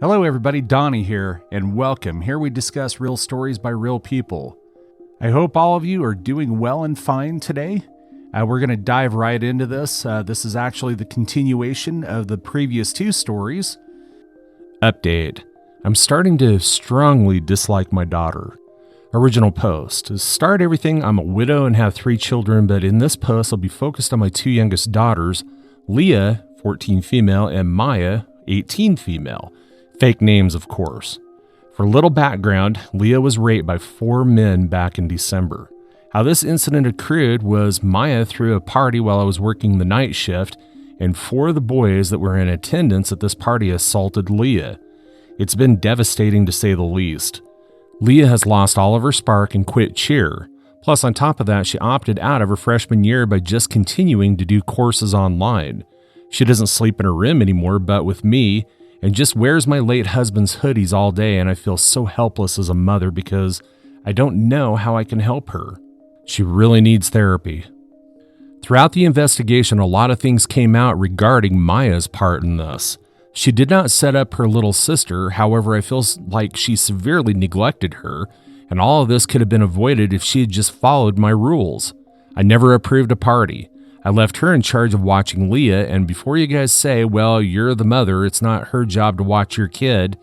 Hello everybody, Donnie here, and welcome. Here we discuss real stories by real people. I hope all of you are doing well and fine today. We're going to dive right into this. This is actually the continuation of the previous two stories. Update. I'm starting to strongly dislike my daughter. Original post. To start everything, I'm a widow and have 3 children, but in this post I'll be focused on my 2 youngest daughters, Leah, 14 female, and Maya, 18 female. Fake names, of course. For a little background, Leah was raped by 4 men back in December. How this incident occurred was Maya threw a party while I was working the night shift, and 4 of the boys that were in attendance at this party assaulted Leah. It's been devastating to say the least. Leah has lost all of her spark and quit cheer. Plus, on top of that, she opted out of her freshman year by just continuing to do courses online. She doesn't sleep in her room anymore, but with me, and just wears my late husband's hoodies all day, and I feel so helpless as a mother because I don't know how I can help her. She really needs therapy. Throughout the investigation, a lot of things came out regarding Maya's part in this. She did not set up her little sister, however, I feel like she severely neglected her, and all of this could have been avoided if she had just followed my rules. I never approved a party. I left her in charge of watching Leah, and before you guys say, well, you're the mother, it's not her job to watch your kid.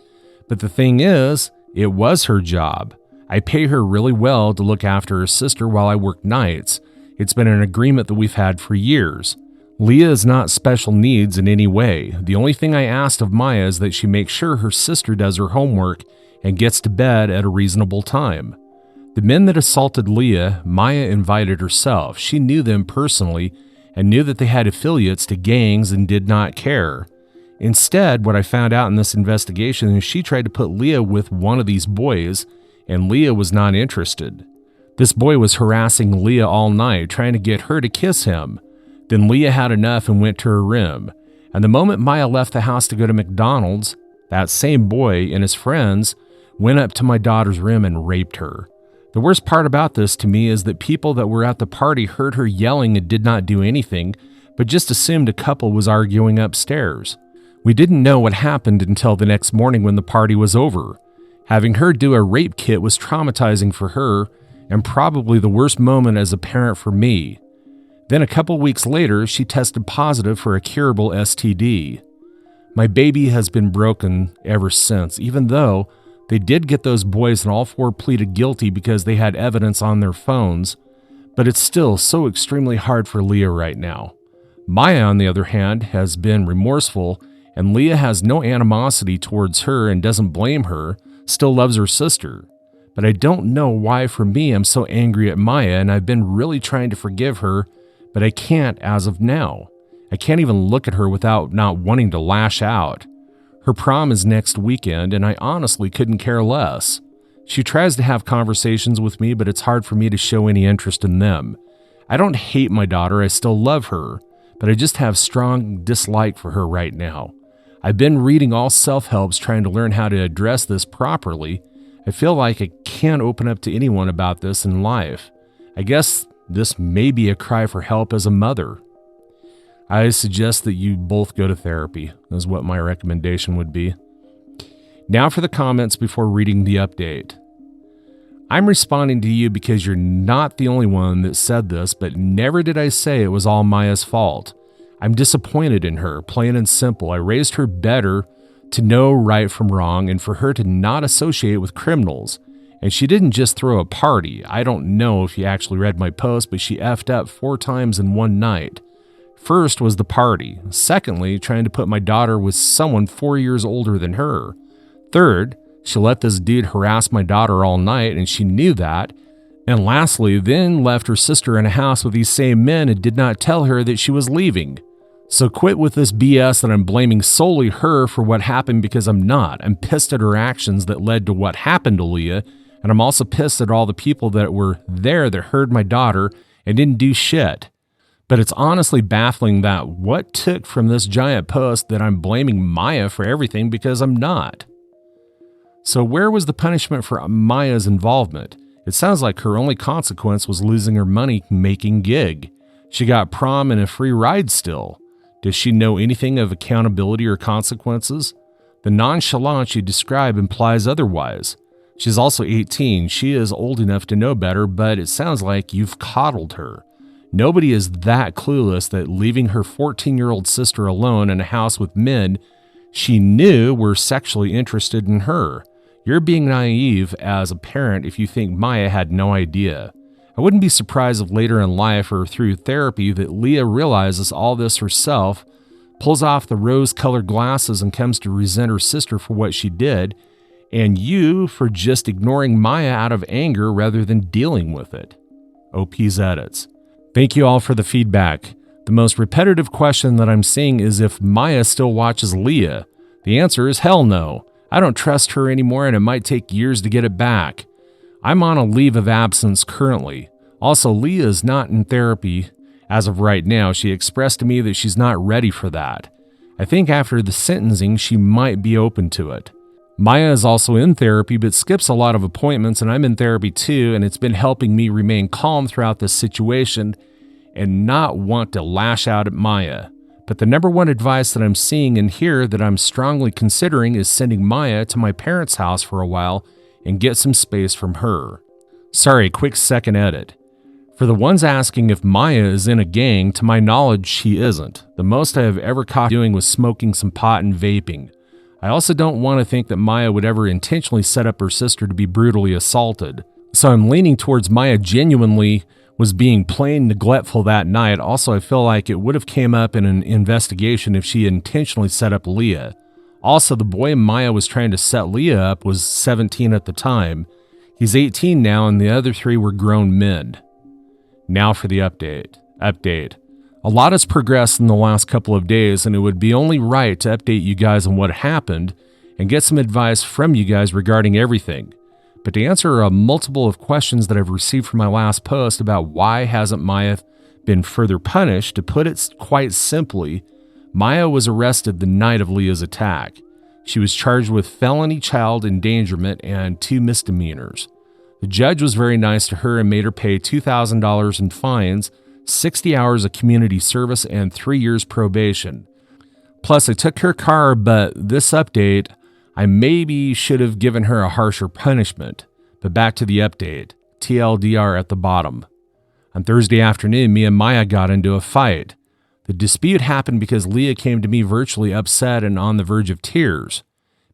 But the thing is, it was her job. I pay her really well to look after her sister while I work nights. It's been an agreement that we've had for years. Leah is not special needs in any way. The only thing I asked of Maya is that she makes sure her sister does her homework and gets to bed at a reasonable time. The men that assaulted Leah, Maya invited herself. She knew them personally and knew that they had affiliates to gangs and did not care. Instead, what I found out in this investigation is she tried to put Leah with one of these boys, and Leah was not interested. This boy was harassing Leah all night, trying to get her to kiss him. Then Leah had enough and went to her room. And the moment Maya left the house to go to McDonald's, that same boy and his friends went up to my daughter's room and raped her. The worst part about this to me is that people that were at the party heard her yelling and did not do anything, but just assumed a couple was arguing upstairs. We didn't know what happened until the next morning when the party was over. Having her do a rape kit was traumatizing for her and probably the worst moment as a parent for me. Then a couple weeks later, she tested positive for a curable STD. My baby has been broken ever since, even though they did get those boys and all 4 pleaded guilty because they had evidence on their phones, but it's still so extremely hard for Leah right now. Maya, on the other hand, has been remorseful, and Leah has no animosity towards her and doesn't blame her, still loves her sister. But I don't know why for me I'm so angry at Maya, and I've been really trying to forgive her, but I can't as of now. I can't even look at her without not wanting to lash out. Her prom is next weekend, and I honestly couldn't care less. She tries to have conversations with me, but it's hard for me to show any interest in them. I don't hate my daughter, I still love her, but I just have strong dislike for her right now. I've been reading all self-helps trying to learn how to address this properly. I feel like I can't open up to anyone about this in life. I guess this may be a cry for help as a mother. I suggest that you both go to therapy, is what my recommendation would be. Now for the comments before reading the update. I'm responding to you because you're not the only one that said this, but never did I say it was all Maya's fault. I'm disappointed in her, plain and simple. I raised her better to know right from wrong and for her to not associate with criminals. And she didn't just throw a party. I don't know if you actually read my post, but she effed up 4 times in one night. First was the party. Secondly, trying to put my daughter with someone 4 years older than her. Third, she let this dude harass my daughter all night and she knew that. And lastly, then left her sister in a house with these same men and did not tell her that she was leaving. So quit with this BS that I'm blaming solely her for what happened because I'm not. I'm pissed at her actions that led to what happened to Leah, and I'm also pissed at all the people that were there that heard my daughter and didn't do shit. But it's honestly baffling that what took from this giant post that I'm blaming Maya for everything because I'm not. So where was the punishment for Maya's involvement? It sounds like her only consequence was losing her money-making gig. She got prom and a free ride still. Does she know anything of accountability or consequences? The nonchalance you describe implies otherwise. She's also 18. She is old enough to know better, but it sounds like you've coddled her. Nobody is that clueless that leaving her 14-year-old sister alone in a house with men she knew were sexually interested in her. You're being naive as a parent if you think Maya had no idea. I wouldn't be surprised if later in life or through therapy that Leah realizes all this herself, pulls off the rose-colored glasses and comes to resent her sister for what she did, and you for just ignoring Maya out of anger rather than dealing with it. OP's edits. Thank you all for the feedback. The most repetitive question that I'm seeing is if Maya still watches Leah. The answer is hell no. I don't trust her anymore and it might take years to get it back. I'm on a leave of absence currently. Also, Leah is not in therapy as of right now. She expressed to me that she's not ready for that. I think after the sentencing, she might be open to it. Maya is also in therapy but skips a lot of appointments, and I'm in therapy too, and it's been helping me remain calm throughout this situation and not want to lash out at Maya. But the number one advice that I'm seeing and here that I'm strongly considering is sending Maya to my parents' house for a while and get some space from her. Sorry, quick second edit. For the ones asking if Maya is in a gang, to my knowledge, she isn't. The most I have ever caught doing was smoking some pot and vaping. I also don't want to think that Maya would ever intentionally set up her sister to be brutally assaulted. So I'm leaning towards Maya genuinely was being plain neglectful that night. Also, I feel like it would have came up in an investigation if she intentionally set up Leah. Also, the boy Maya was trying to set Leah up was 17 at the time. He's 18 now, and the other 3 were grown men. Now for the update. A lot has progressed in the last couple of days, and it would be only right to update you guys on what happened and get some advice from you guys regarding everything. But to answer a multiple of questions that I've received from my last post about why hasn't Maya been further punished, to put it quite simply, Maya was arrested the night of Leah's attack. She was charged with felony child endangerment and 2 misdemeanors. The judge was very nice to her and made her pay $2,000 in fines, 60 hours of community service, and 3 years probation. Plus, I took her car, but this update, I maybe should have given her a harsher punishment. But back to the update. TLDR at the bottom. On Thursday afternoon, me and Maya got into a fight. The dispute happened because Leah came to me virtually upset and on the verge of tears,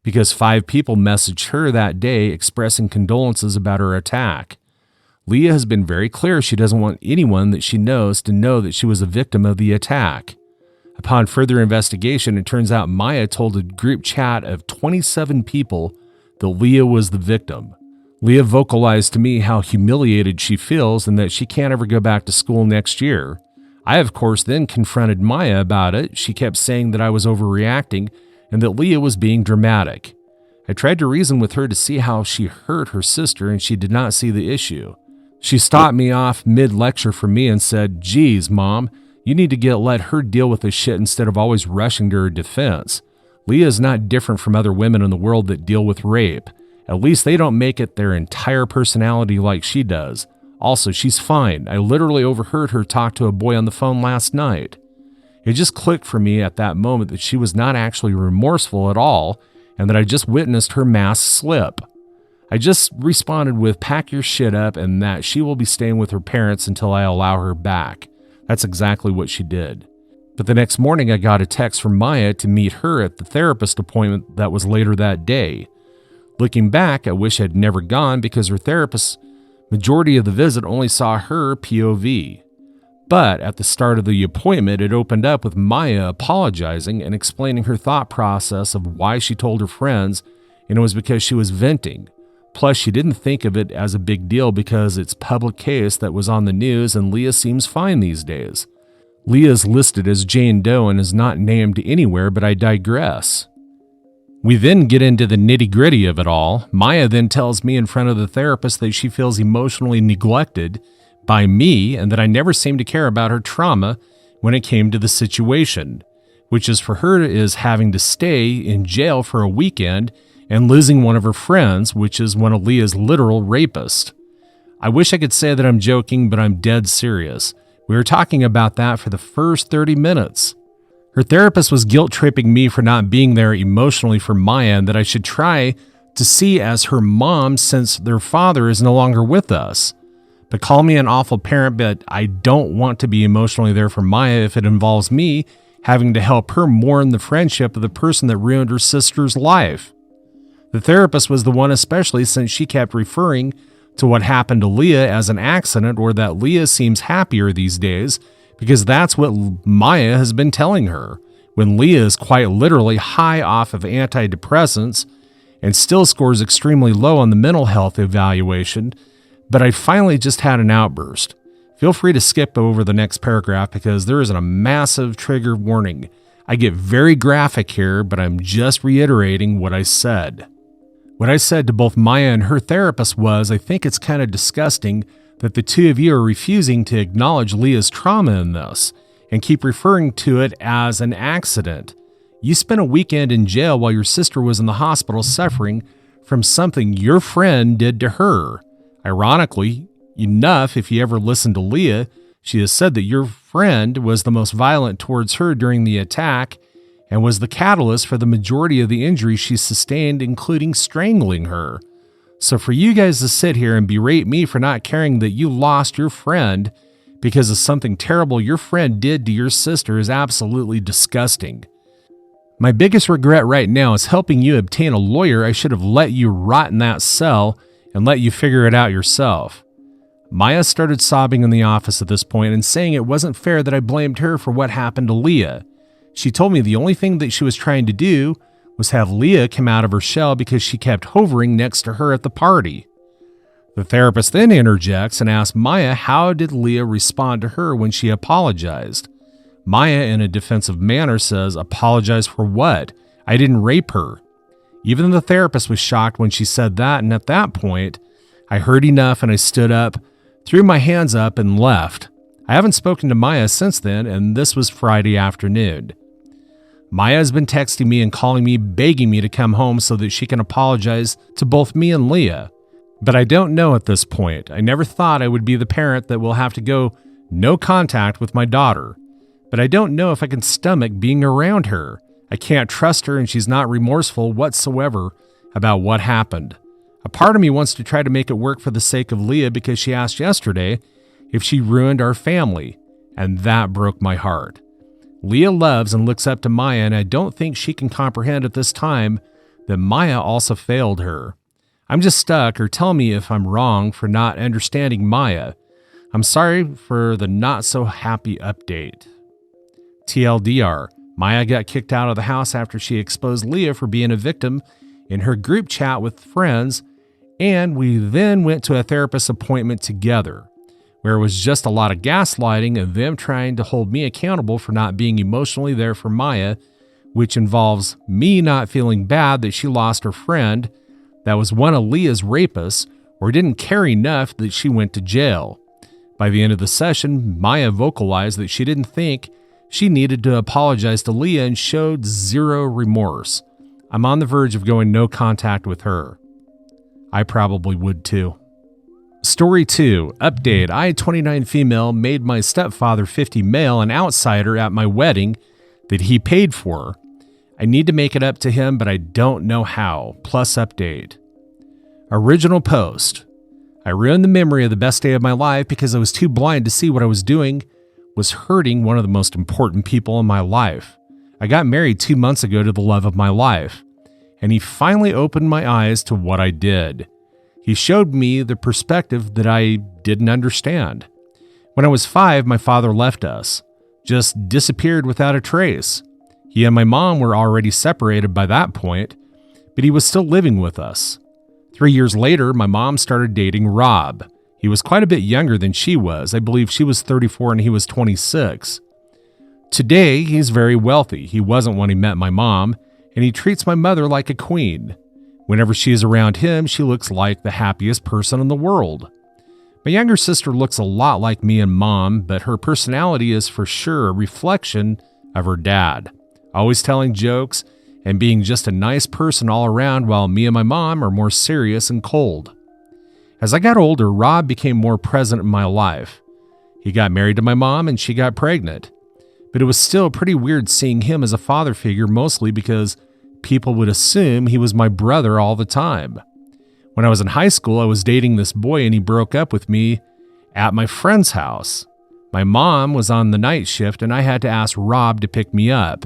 because 5 people messaged her that day expressing condolences about her attack. Leah has been very clear she doesn't want anyone that she knows to know that she was a victim of the attack. Upon further investigation, it turns out Maya told a group chat of 27 people that Leah was the victim. Leah vocalized to me how humiliated she feels and that she can't ever go back to school next year. I, of course, then confronted Maya about it. She kept saying that I was overreacting and that Leah was being dramatic. I tried to reason with her to see how she hurt her sister, and she did not see the issue. She stopped me off mid-lecture for me and said, "Geez, Mom, you need to let her deal with this shit instead of always rushing to her defense. Leah is not different from other women in the world that deal with rape. At least they don't make it their entire personality like she does. Also, she's fine. I literally overheard her talk to a boy on the phone last night." It just clicked for me at that moment that she was not actually remorseful at all and that I just witnessed her mask slip. I just responded with, "Pack your shit up," and that she will be staying with her parents until I allow her back. That's exactly what she did. But the next morning I got a text from Maya to meet her at the therapist appointment that was later that day. Looking back, I wish I'd never gone because her therapist, majority of the visit, only saw her POV. But at the start of the appointment, it opened up with Maya apologizing and explaining her thought process of why she told her friends, and it was because she was venting. Plus, she didn't think of it as a big deal because it's public case that was on the news and Leah seems fine these days. Leah is listed as Jane Doe and is not named anywhere, but I digress. We then get into the nitty-gritty of it all. Maya then tells me in front of the therapist that she feels emotionally neglected by me and that I never seemed to care about her trauma when it came to the situation, which is for her is having to stay in jail for a weekend and losing one of her friends, which is one of Leah's literal rapists. I wish I could say that I'm joking, but I'm dead serious. We were talking about that for the first 30 minutes. Her therapist was guilt-tripping me for not being there emotionally for Maya and that I should try to see as her mom since their father is no longer with us. But call me an awful parent, but I don't want to be emotionally there for Maya if it involves me having to help her mourn the friendship of the person that ruined her sister's life. The therapist was the one especially since she kept referring to what happened to Leah as an accident or that Leah seems happier these days because that's what Maya has been telling her, when Leah is quite literally high off of antidepressants and still scores extremely low on the mental health evaluation. But I finally just had an outburst. Feel free to skip over the next paragraph because there is a massive trigger warning. I get very graphic here, but I'm just reiterating what I said. What I said to both Maya and her therapist was, I think it's kind of disgusting that the two of you are refusing to acknowledge Leah's trauma in this and keep referring to it as an accident. You spent a weekend in jail while your sister was in the hospital suffering from something your friend did to her. Ironically enough, if you ever listened to Leah, she has said that your friend was the most violent towards her during the attack and was the catalyst for the majority of the injuries she sustained, including strangling her. So for you guys to sit here and berate me for not caring that you lost your friend because of something terrible your friend did to your sister is absolutely disgusting. My biggest regret right now is helping you obtain a lawyer. I should have let you rot in that cell and let you figure it out yourself. Maya started sobbing in the office at this point and saying it wasn't fair that I blamed her for what happened to Leah. She told me the only thing that she was trying to do was have Leah come out of her shell because she kept hovering next to her at the party. The therapist then interjects and asks Maya how did Leah respond to her when she apologized. Maya, in a defensive manner, says, "Apologize for what? I didn't rape her." Even the therapist was shocked when she said that, and at that point, I heard enough and I stood up, threw my hands up, and left. I haven't spoken to Maya since then, and this was Friday afternoon. Maya has been texting me and calling me, begging me to come home so that she can apologize to both me and Leah. But I don't know at this point. I never thought I would be the parent that will have to go no contact with my daughter. But I don't know if I can stomach being around her. I can't trust her and she's not remorseful whatsoever about what happened. A part of me wants to try to make it work for the sake of Leah because she asked yesterday if she ruined our family, and that broke my heart. Leah loves and looks up to Maya, and I don't think she can comprehend at this time that Maya also failed her. I'm just stuck, or tell me if I'm wrong for not understanding Maya. I'm sorry for the not so happy update. TLDR, Maya got kicked out of the house after she exposed Leah for being a victim in her group chat with friends, and we then went to a therapist appointment together, where it was just a lot of gaslighting and them trying to hold me accountable for not being emotionally there for Maya, which involves me not feeling bad that she lost her friend that was one of Leah's rapists or didn't care enough that she went to jail. By the end of the session, Maya vocalized that she didn't think she needed to apologize to Leah and showed zero remorse. I'm on the verge of going no contact with her. I probably would too. Story 2. Update. I, 29 female, made my stepfather, 50 male, an outsider at my wedding that he paid for. I need to make it up to him, but I don't know how. Plus update. Original post. I ruined the memory of the best day of my life because I was too blind to see what I was doing was hurting one of the most important people in my life. I got married 2 months ago to the love of my life, and he finally opened my eyes to what I did. He showed me the perspective that I didn't understand. When I was 5, my father left us, just disappeared without a trace. He and my mom were already separated by that point, but he was still living with us. 3 years later, my mom started dating Rob. He was quite a bit younger than she was. I believe she was 34 and he was 26. Today, he's very wealthy. He wasn't when he met my mom, and he treats my mother like a queen. Whenever she is around him, she looks like the happiest person in the world. My younger sister looks a lot like me and Mom, but her personality is for sure a reflection of her dad, always telling jokes and being just a nice person all around, while me and my mom are more serious and cold. As I got older, Rob became more present in my life. He got married to my mom and she got pregnant. but it was still pretty weird seeing him as a father figure, mostly because people would assume he was my brother all the time. When I was in high school, I was dating this boy and he broke up with me at my friend's house. My mom was on the night shift and I had to ask Rob to pick me up.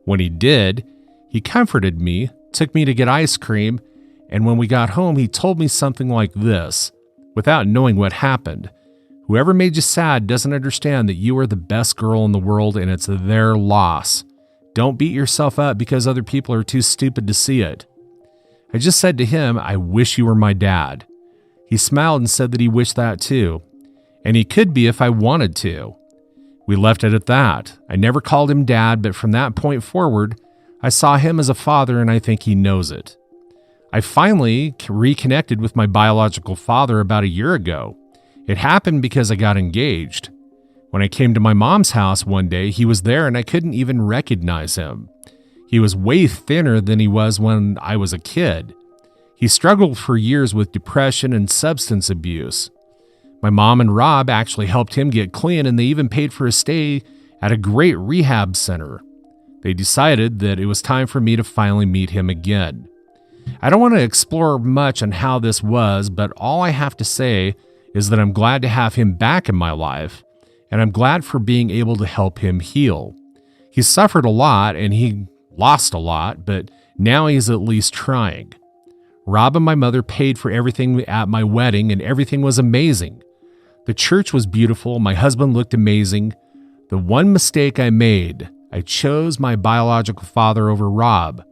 When he did, he comforted me, took me to get ice cream, and when we got home, he told me something like this, without knowing what happened. Whoever made you sad doesn't understand that you are the best girl in the world and it's their loss. Don't beat yourself up because other people are too stupid to see it. I just said to him, I wish you were my dad. He smiled and said that he wished that too. And he could be if I wanted to. We left it at that. I never called him dad, but from that point forward, I saw him as a father and I think he knows it. I finally reconnected with my biological father about a year ago. It happened because I got engaged. When I came to my mom's house one day, he was there and I couldn't even recognize him. He was way thinner than he was when I was a kid. He struggled for years with depression and substance abuse. My mom and Rob actually helped him get clean and they even paid for a stay at a great rehab center. They decided that it was time for me to finally meet him again. I don't want to explore much on how this was, but all I have to say is that I'm glad to have him back in my life, and I'm glad for being able to help him heal. He suffered a lot and he lost a lot, but now he's at least trying. Rob and my mother paid for everything at my wedding and everything was amazing. The church was beautiful. My husband looked amazing. The one mistake I made, I chose my biological father over Rob.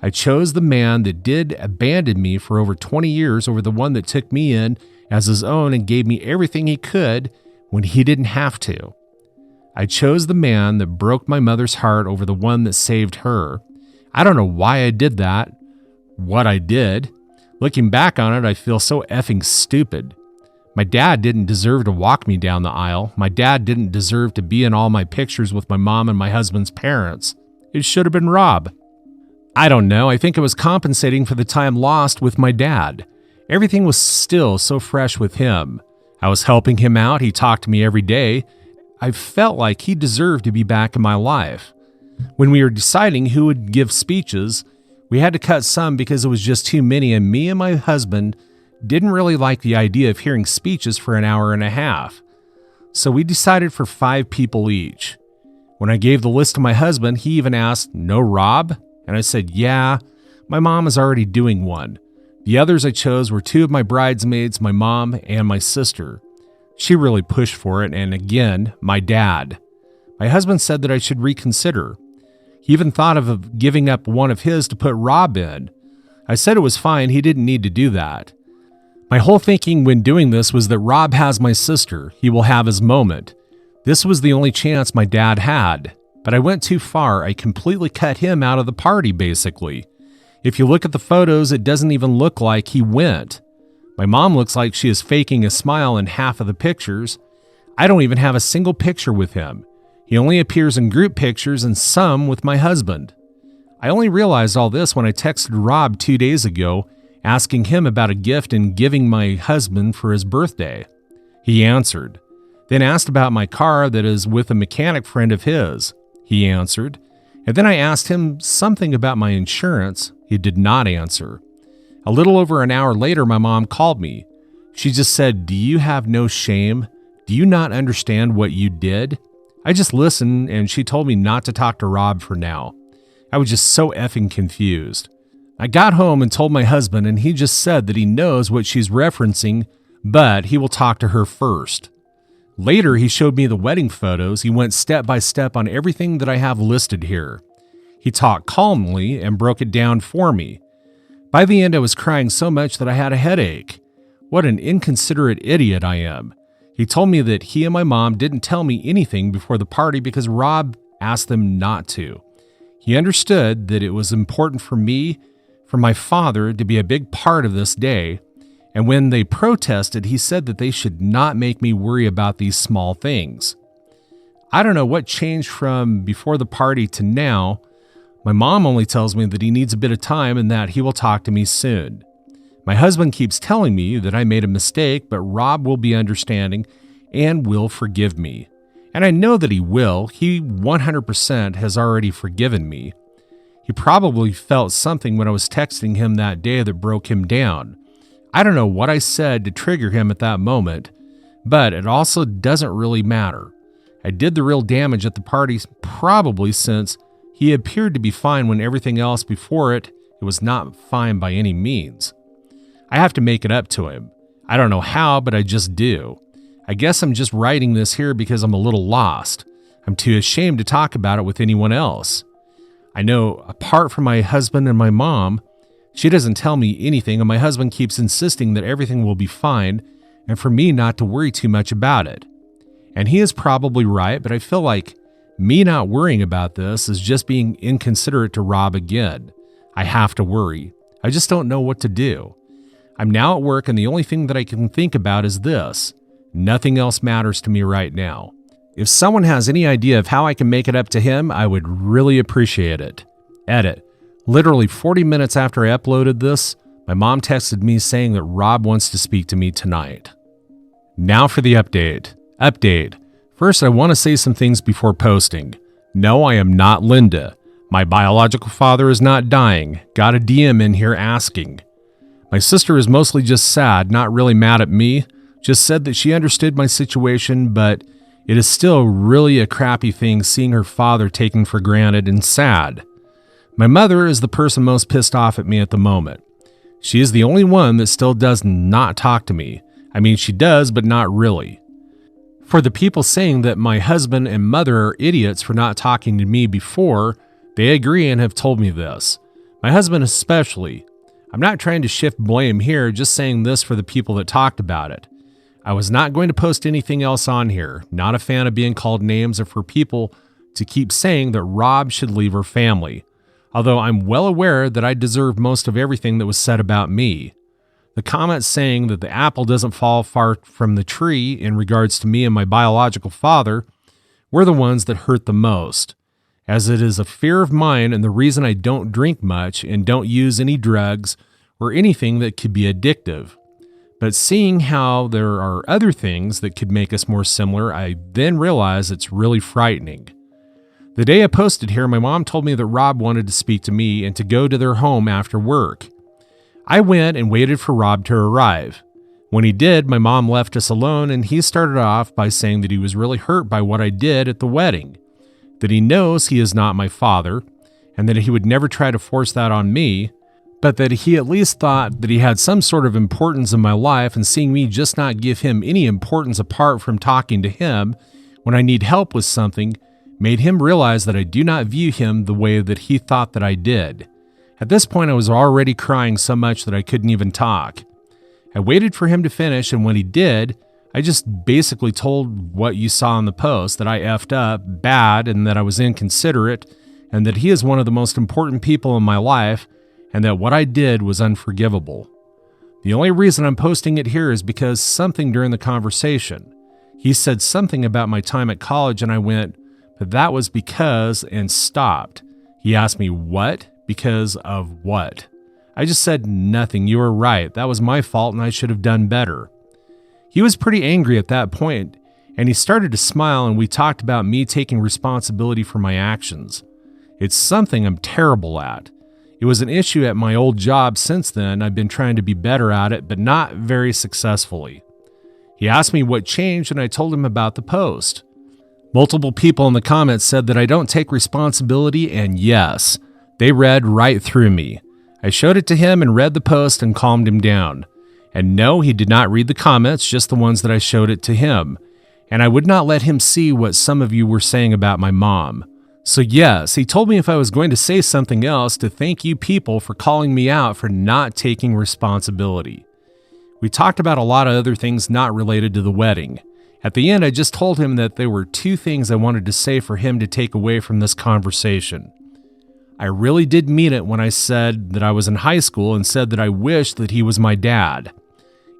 I chose the man that did abandon me for over 20 years over the one that took me in as his own and gave me everything he could when he didn't have to. I chose the man that broke my mother's heart over the one that saved her. I don't know why I did that, what I did. Looking back on it, I feel so effing stupid. My dad didn't deserve to walk me down the aisle. My dad didn't deserve to be in all my pictures with my mom and my husband's parents. It should have been Rob. I don't know. I think I was compensating for the time lost with my dad. Everything was still so fresh with him. I was helping him out. He talked to me every day. I felt like he deserved to be back in my life. When we were deciding who would give speeches, we had to cut some because it was just too many, and me and my husband didn't really like the idea of hearing speeches for an hour and a half. So we decided for 5 people each. When I gave the list to my husband, he even asked, "No Rob?" And I said, "Yeah, my mom is already doing one." The others I chose were 2 of my bridesmaids, my mom and my sister. She really pushed for it, and again, my dad. My husband said that I should reconsider. He even thought of giving up one of his to put Rob in. I said it was fine, he didn't need to do that. My whole thinking when doing this was that Rob has my sister. He will have his moment. This was the only chance my dad had. But I went too far. I completely cut him out of the party, basically. If you look at the photos, it doesn't even look like he went. My mom looks like she is faking a smile in half of the pictures. I don't even have a single picture with him. He only appears in group pictures and some with my husband. I only realized all this when I texted Rob 2 days ago, asking him about a gift and giving my husband for his birthday. He answered, then asked about my car that is with a mechanic friend of his. He answered, and then I asked him something about my insurance. He did not answer. A little over an hour later, my mom called me. She just said, "Do you have no shame? Do you not understand what you did?" I just listened, and she told me not to talk to Rob for now. I was just so effing confused. I got home and told my husband, and he just said that he knows what she's referencing, but he will talk to her first. Later, he showed me the wedding photos. He went step by step on everything that I have listed here. He talked calmly and broke it down for me. By the end, I was crying so much that I had a headache. What an inconsiderate idiot I am. He told me that he and my mom didn't tell me anything before the party because Rob asked them not to. He understood that it was important for me, for my father, to be a big part of this day, and when they protested, he said that they should not make me worry about these small things. I don't know what changed from before the party to now. My mom only tells me that he needs a bit of time and that he will talk to me soon. My husband keeps telling me that I made a mistake, but Rob will be understanding and will forgive me. And I know that he will. He 100% has already forgiven me. He probably felt something when I was texting him that day that broke him down. I don't know what I said to trigger him at that moment, but it also doesn't really matter. I did the real damage at the party probably since he appeared to be fine when everything else before it was not fine by any means. I have to make it up to him. I don't know how, but I just do. I guess I'm just writing this here because I'm a little lost. I'm too ashamed to talk about it with anyone else. I know apart from my husband and my mom, she doesn't tell me anything, and my husband keeps insisting that everything will be fine and for me not to worry too much about it. And he is probably right, but I feel like me not worrying about this is just being inconsiderate to Rob again. I have to worry. I just don't know what to do. I'm now at work, and the only thing that I can think about is this. Nothing else matters to me right now. If someone has any idea of how I can make it up to him, I would really appreciate it. Edit. Literally 40 minutes after I uploaded this, my mom texted me saying that Rob wants to speak to me tonight. Now for the update. First, I want to say some things before posting. No, I am not Linda. My biological father is not dying. Got a DM in here asking. My sister is mostly just sad, not really mad at me. Just said that she understood my situation, but it is still really a crappy thing seeing her father taken for granted and sad. My mother is the person most pissed off at me at the moment. She is the only one that still does not talk to me. I mean, she does, but not really. For the people saying that my husband and mother are idiots for not talking to me before, they agree and have told me this. My husband especially. I'm not trying to shift blame here, just saying this for the people that talked about it. I was not going to post anything else on here. Not a fan of being called names or for people to keep saying that Rob should leave her family. Although I'm well aware that I deserve most of everything that was said about me. The comments saying that the apple doesn't fall far from the tree in regards to me and my biological father were the ones that hurt the most, as it is a fear of mine and the reason I don't drink much and don't use any drugs or anything that could be addictive. But seeing how there are other things that could make us more similar, I then realize it's really frightening. The day I posted here, my mom told me that Rob wanted to speak to me and to go to their home after work. I went and waited for Rob to arrive. When he did, my mom left us alone, and he started off by saying that he was really hurt by what I did at the wedding, that he knows he is not my father, and that he would never try to force that on me, but that he at least thought that he had some sort of importance in my life, and seeing me just not give him any importance apart from talking to him when I need help with something made him realize that I do not view him the way that he thought that I did. At this point, I was already crying so much that I couldn't even talk. I waited for him to finish, and when he did, I just basically told what you saw in the post, that I effed up bad and that I was inconsiderate, and that he is one of the most important people in my life, and that what I did was unforgivable. The only reason I'm posting it here is because something during the conversation. He said something about my time at college, and I went, but that was because, and stopped. He asked me, what? Because of what? I just said, nothing. You were right. That was my fault and I should have done better. He was pretty angry at that point, and he started to smile, and we talked about me taking responsibility for my actions. It's something I'm terrible at. It was an issue at my old job. Since then, I've been trying to be better at it, but not very successfully. He asked me what changed, and I told him about the post. Multiple people in the comments said that I don't take responsibility, and yes, they read right through me. I showed it to him and read the post and calmed him down. And no, he did not read the comments, just the ones that I showed it to him. And I would not let him see what some of you were saying about my mom. So yes, he told me if I was going to say something else, to thank you people for calling me out for not taking responsibility. We talked about a lot of other things not related to the wedding. At the end, I just told him that there were two things I wanted to say for him to take away from this conversation. I really did mean it when I said that I was in high school and said that I wished that he was my dad.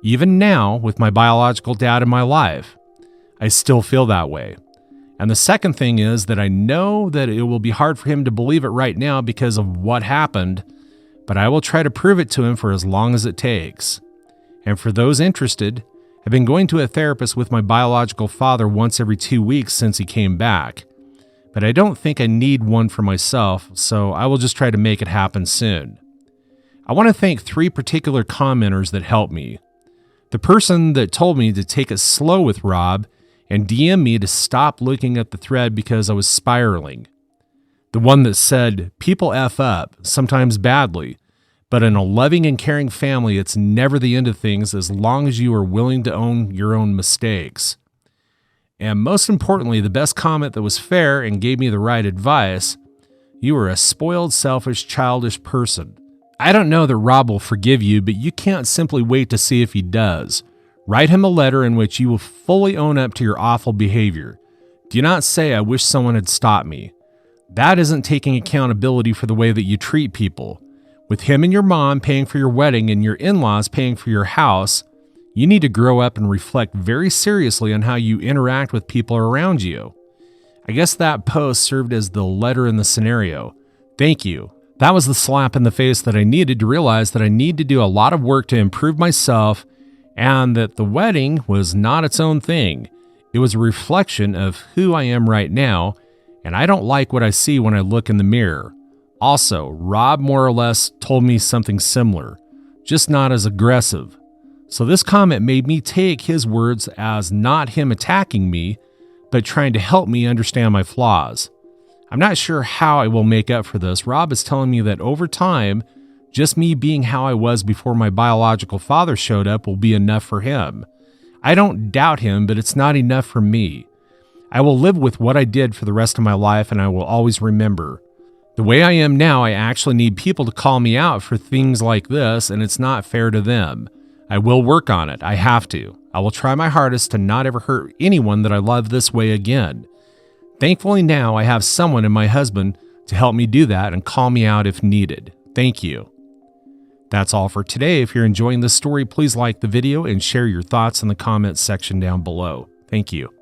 Even now, with my biological dad in my life, I still feel that way. And the second thing is that I know that it will be hard for him to believe it right now because of what happened, but I will try to prove it to him for as long as it takes. And for those interested, I've been going to a therapist with my biological father once every 2 weeks since he came back, but I don't think I need one for myself, so I will just try to make it happen soon. I want to thank 3 particular commenters that helped me. The person that told me to take it slow with Rob and DM me to stop looking at the thread because I was spiraling. The one that said, people F up, sometimes badly, but in a loving and caring family, it's never the end of things as long as you are willing to own your own mistakes. And most importantly, the best comment that was fair and gave me the right advice, you are a spoiled, selfish, childish person. I don't know that Rob will forgive you, but you can't simply wait to see if he does. Write him a letter in which you will fully own up to your awful behavior. Do not say, I wish someone had stopped me. That isn't taking accountability for the way that you treat people. With him and your mom paying for your wedding and your in-laws paying for your house, you need to grow up and reflect very seriously on how you interact with people around you. I guess that post served as the letter in the scenario. Thank you. That was the slap in the face that I needed to realize that I need to do a lot of work to improve myself and that the wedding was not its own thing. It was a reflection of who I am right now, and I don't like what I see when I look in the mirror. Also, Rob more or less told me something similar, just not as aggressive. So this comment made me take his words as not him attacking me, but trying to help me understand my flaws. I'm not sure how I will make up for this. Rob is telling me that over time, just me being how I was before my biological father showed up will be enough for him. I don't doubt him, but it's not enough for me. I will live with what I did for the rest of my life, and I will always remember. The way I am now, I actually need people to call me out for things like this, and it's not fair to them. I will work on it. I have to. I will try my hardest to not ever hurt anyone that I love this way again. Thankfully now I have someone in my husband to help me do that and call me out if needed. Thank you. That's all for today. If you're enjoying this story, please like the video and share your thoughts in the comments section down below. Thank you.